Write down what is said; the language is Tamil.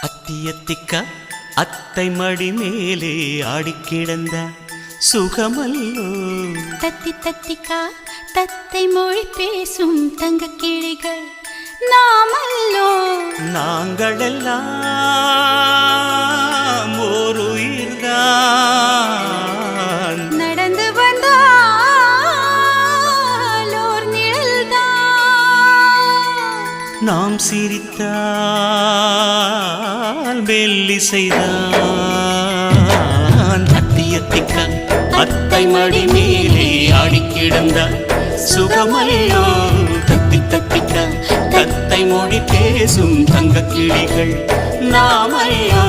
அத்தியத்திக்க அத்தை மடி மேலே ஆடிக்கிடந்த சுகமல்லோ. தத்தி தத்திக்கா தத்தை மொழி பேசும் தங்க கிளிகள் நாமல்லோ. நாங்களெல்லாம் ஒரு உயிர்தான், நடந்து வந்தால் ஓர் நிழல்தான். நாம் சிரித்தால் மெல்லிசைதான். அத்தியத்திக்க அத்தை மடி மேலே ஆடிக்கிடந்த சுகமல்லோ. தத்தி தத்திக்க தத்தை மொழி பேசும் தங்க கிளிகள் நாமல்லோ.